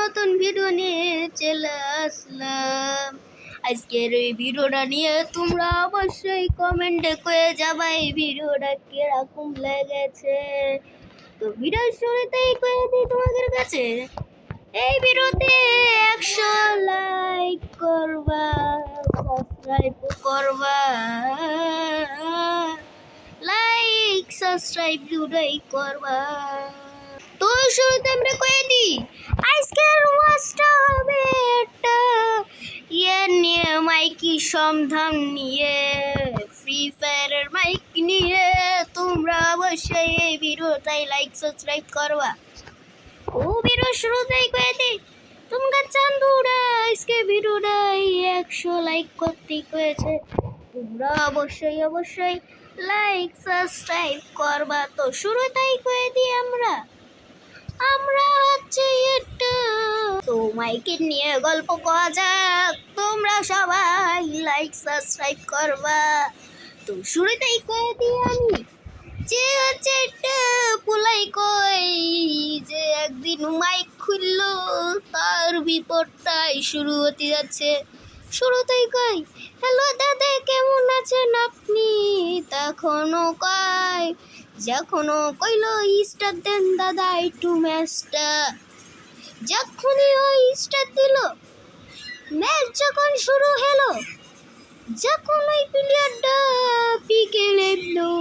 নতুন ভিডিও নিয়ে চলে আসলাম। আজকের এই ভিডিওটা নিয়ে তোমরা অবশ্যই কমেন্টে করে যাবা এই ভিডিওটা কিরকম লেগেছে। তো ভিডিও শুরুতেই করে দিই তোমাদের কাছে, এই ভিডিওতে 100 লাইক করবা, সাবস্ক্রাইব করবা, লাইক সাবস্ক্রাইব দুটোই করবা। তো শুরুতে আমরা কয়ে দিই, আজকের ওয়াজটা হবে একটা নিয়ে মাইকি সন্ধান নিয়ে, ফ্রি ফায়ারের মাইক নিয়ে। তোমরা অবশ্যই এই ভিডিওটাই লাইক সাবস্ক্রাইব করবা। ও ভিডিও শুরুতেই কয়ে দিই, তোমরা চান্দুরা আজকে ভিডিওটাই 100 লাইক করতে কয়েছে। তোমরা অবশ্যই লাইক সাবস্ক্রাইব করবা। তো শুরুতেই কয়ে দিই আমরা হচ্ছে একটা তো মাইকে নিয়ে গল্প করা যাক। তোমরা সবাই লাইক সাবস্ক্রাইব করবা। তো শুরুতেই কয়ে দিই আমি যে হচ্ছে একটা পোলাই কই যে একদিন মাইক খুললো, তার বিপদটাই শুরু হতে যাচ্ছে। শুরুতেই কই, হ্যালো দাদা কেমন আছেন আপনি? তখনও কয়, যখনও কইলো স্টার দেন দাদা একটু ম্যাচটা, যখনই ওই স্টার দিল, ম্যাচ যখন শুরু হলো, যখন ওই প্লেয়ারটা পিকে নেমলো,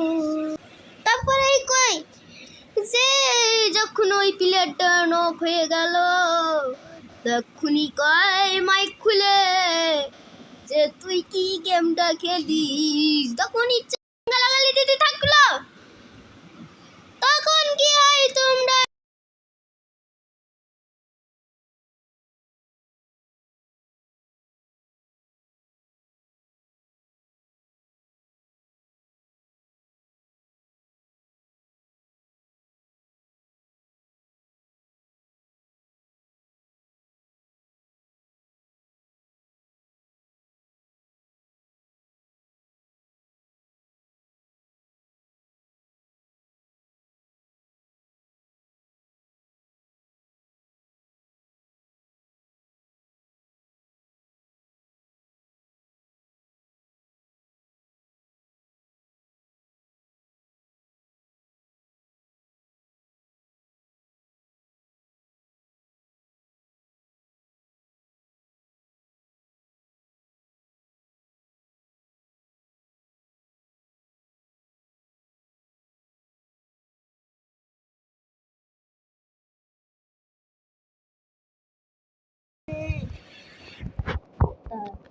তারপরে কই যে যখন ওই প্লেয়ারটা নক হয়ে গেল, তখনই কয় মাইক খুলে যে তুই কি গেমটা খেলিস। তখনই গালাগালি দিতে থাকলো। তখন কি হয় তোমরা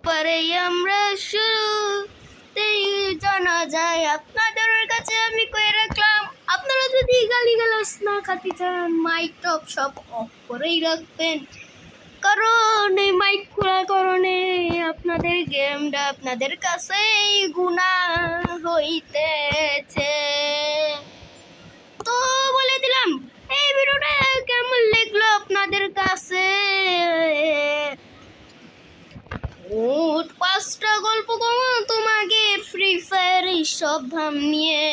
পরে আমরা শুরুতেই জানা যায় আপনাদের কাছে আমি কয়ে রাখলাম, আপনারা যদি গালিগালাজ না খাতে চান মাইক টপ সব অফ করেই রাখবেন, কারণ এই মাইক খোলার কারণে আপনাদের গেমটা আপনাদের কাছেই গুনাহ হইতেছে। তো বলে দিলাম, এই ভিডিওটা কেমন লাগলো আপনাদের কাছে? 5টা গল্প কমো তোমাকে ফ্রি ফায়ার সব ধাম নিয়ে।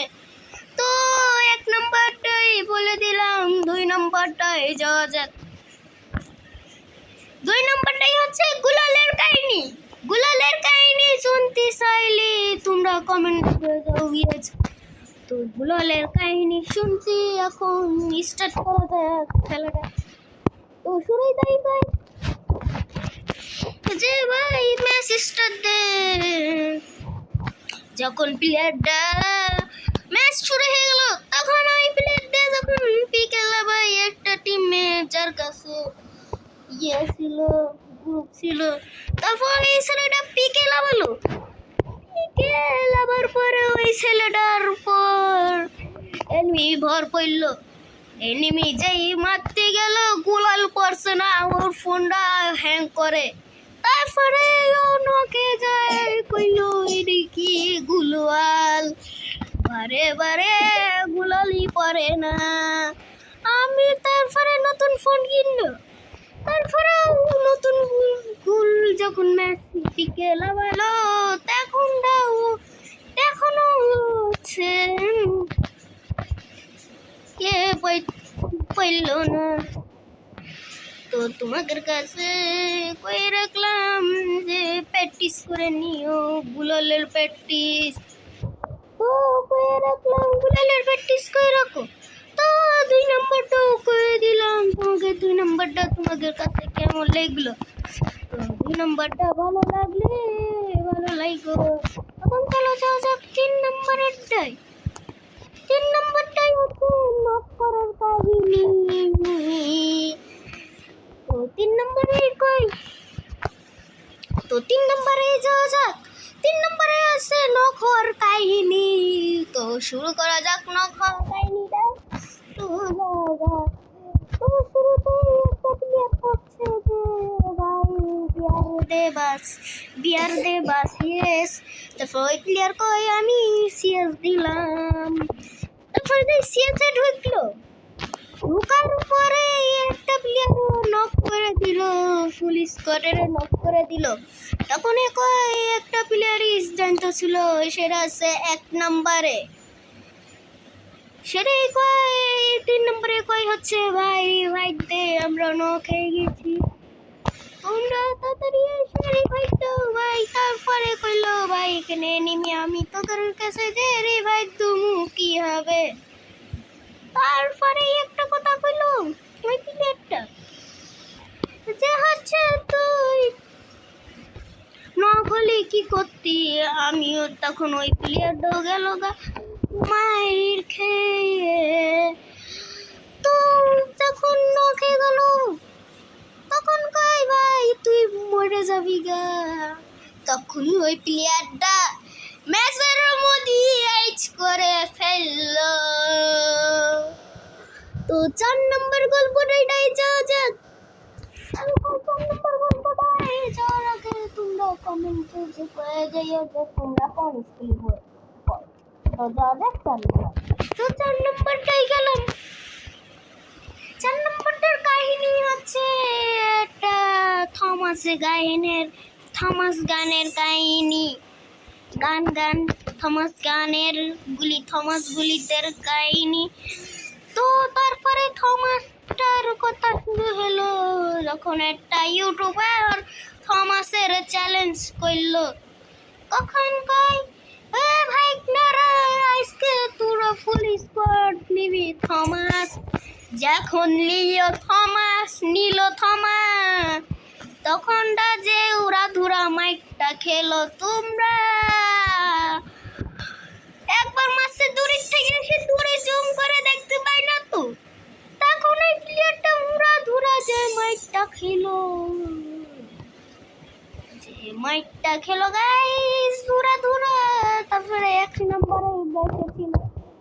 তো 1 নম্বরটাই বলে দিলাম, 2 নম্বরটাই যাওয়া যাক। 2 নম্বরটাই হচ্ছে গুলালের কাহিনী। গুলালের কাহিনী শুনতে চাইলে তোমরা কমেন্ট করে দাও। তো গুলালের কাহিনী শুনতে এখন স্টার্ট করা যাক খেলাটা। তো শুরুই তাই ভাই যে ভাই ম্যাচ স্টার্ট দে। যখন প্লেয়ারটা ম্যাচ শুরু হয়ে গেল, তখন ওই প্লেয়ারটা যখন পিকে ভাই একটা টিমমেট যার কাছে ছিল, গ্রুপ ছিল, তারপর এই ছেলেটা পিকে লাভালো। পিকে লাভার পরে ওই ছেলেটার উপর এনিমি ভর পড়ল। এনিমি যেই মারতে গেল, গুলাল পড়ছে না, ওর ফোনটা হ্যাং করে। তারপরে নকে যায়, কইল এদিকে গুলাল বারে গুলালই পড়ে না। আমি তারপরে নতুন ফোন কিনলো। তারপরে নতুন গুল যখন ম্যাচ পিকে লাগালো, এখনো হচ্ছে কে পড়ল না। তো তোমাদের কাছে কয়ে রাখলাম যে প্র্যাকটিস করে নিও গুলালের প্র্যাকটিস। তো কয়ে রাখলাম গুলালের প্র্যাকটিস করে রাখো। তো 2 নম্বরটাও করে দিলাম তোমাকে। 2 নম্বরটা তোমাদের কাছে কেমন লাগলো? তো 2 নম্বরটা ভালো লাগলে ভালো লাগো। এখন চলো যাওয়া যাক 3 নম্বরেরটাই। 3 নম্বরটাই হচ্ছে নক করার কাহিনী। তো 3 নম্বরে কই? তো 3 নম্বরে যাওয়া যাক। 3 নম্বরে আছে নক হওয়ার কাহিনী। তো শুরু করা যাক নক হওয়ার কাহিনীটা। তো যাওয়া যাক। তো শুরুতেই একটা প্লেয়ার করছে যে ভাই বিয়ার দে বাস ইয়েস। তারপর ওই প্লেয়ার কই আমি সিএস দিলাম। তারপর যে সিএসে ঢুকলো, ঢোকার পরে একটা প্লেয়ার নক করে দিল, ফুল স্কোয়াডের নক করে দিল। তখন কয় একটা প্লেয়ার জানতো ছিল সেটা আছে 1 নম্বরে। সেটাই কয় 3 নম্বরে কয় হচ্ছে ভাই দে আমরা নক হয়ে গেছি, তোমরা তাড়াতাড়ি এসে রিভাইভ দাও ভাই। তারপরে কইলো ভাই এখানে নেমে আমি তোদের কাছে যে রিভাইভ দুমু কি হবে। তারপরে একটা কথা কইলো ওই প্লেয়ারটা যে হচ্ছে তুই নক হলে কি করতি। আমিও তখন ওই প্লেয়ারটাও গেল গা মায়ের খেয়ে। তো যখন নক হয়ে গেল তখন কই ভাই তুই মরে যাবি গা। তখনই ওই প্লেয়ারটা ম্যাচের মধ্যে এইচ করে ফেললো। তো 4 নম্বর গল্পটাই যাওয়া যাক। 4 নম্বর গল্পটাই যাওয়ার আগে তোমরা কমেন্টে যে করে যাইও যে তোমরা কোন স্কুলে পড়ো। তো যাওয়া যাক 4 নম্বর। তো 4 নম্বরটাই গেলাম। 4 নম্বরটার কাহিনী হচ্ছে একটা থমাস গানের কাহিনী। থমাস গুলিতের কাহিনী। তো তারপরে থমাসটার কথা শুরু হলো যখন একটা ইউটিউবার থমাসের চ্যালেঞ্জ করলো। তখন কয় এ ভাই নারা আজকে তোরা ফুল স্কোয়াড নিবি থমাস। যখন নিল থমাস তখনটা যে উড়াধুরা মাইকটা খেলো। তোমরা একবার মাসে দূরের থেকে এসে দূরে জুম করে দেখতে পাই না তো। তখন এই প্লেয়ারটা উড়াধুরা যে মাইকটা খেলো গাইস উড়াধুরা। তারপরে 1 নম্বরে বসেছিল।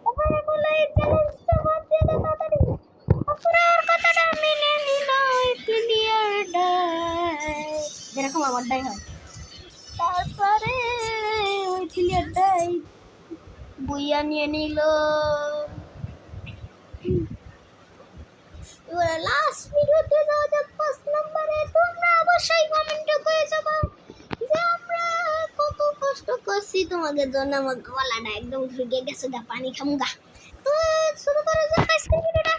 তারপরে বলে এই চ্যালেঞ্জটা বাদ দিয়ে দে তাড়াতাড়ি। তারপরে ওর কথাটা মেনে নিল ওই প্লেয়ারটা, যেরকম আমারটাই হয়। তারপরে ওই প্লেয়ারটাই বইয়া নিয়ে নিল। এবার লাস্ট ভিডিওতে যাওয়া যাক 5 নম্বরে। তোমরা অবশ্যই কমেন্টে করে যাবা যে আমরা কত কষ্ট করছি তোমাদের জন্য। আমার গলাটা একদম শুকিয়ে গেছে গা, পানি খামুগা। তো শুরু করা যাক আজকের ভিডিওটা।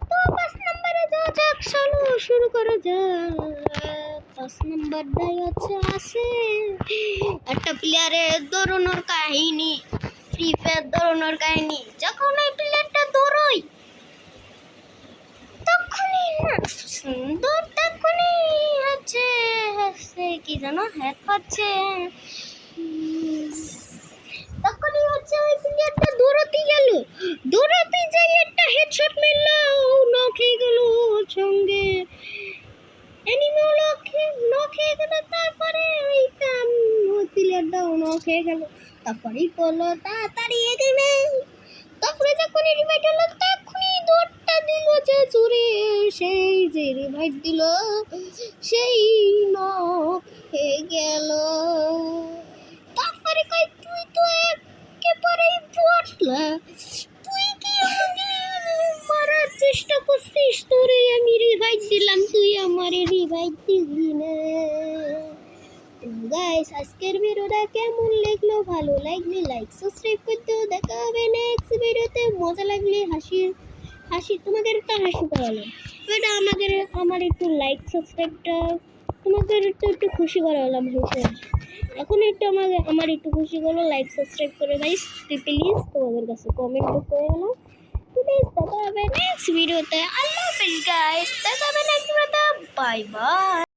তো 5 নম্বরে যাওয়া যাক, চলো শুরু করা যাক। 5 নম্বরটাই হচ্ছে আছে একটা প্লেয়ারের দৌড়ানোর কাহিনী, ফ্রি ফায়ার দৌড়ানোর কাহিনী। যখন ওই প্লেয়ারটা দৌড়ই তখনই হচ্ছে কি জানো হ্যাক হচ্ছে। তখনই হচ্ছে ওই প্লেয়ারটা দৌড়াতে যাই একটা হেডশট মেরলো, নক হয়ে গেল সঙ্গে এনিমিও নক হয়ে গেল। তারপরে ওই প্লেয়ারটাও নক হয়ে গেল। তারপরেই করলো তাড়াতাড়ি এখানে। তারপরে যখন রিভাইভ হলো তখনই দৌড়টা দিল যে জুড়ে, সেই যে রিভাইভ দিল সেই নক হয়ে গেল। তারপরে কই তুই তো একেবারেই বটলা, তুই কি আমাকে মারার চেষ্টা করছিস? তোরে আমি রিভাইভ দিলাম, তুই আমারে রিভাইভ দিলি না। গাইস আজকের ভিডিওটা কেমন লাগলো? ভালো লাগলে লাইক সাবস্ক্রাইব করতে। দেখা হবে নেক্সট ভিডিওতে। মজা লাগলে হাসি, তোমাদের তো হাসি করালাম, এটা আমার একটু লাইক সাবস্ক্রাইবটা তোমাদের তো একটু খুশি করালাম হয়েছে। এখন একটু আমার একটু খুশি করো, লাইক সাবস্ক্রাইব করে গাইস প্লিজ, তোমাদের কাছে কমেন্ট করে গেলাম। প্লিজ দেখা হবে নেক্সট ভিডিওতে। আল্লাহ হাফেজ গাইস, দেখা হবে নেক্সট ভিডিওতে। Bye bye.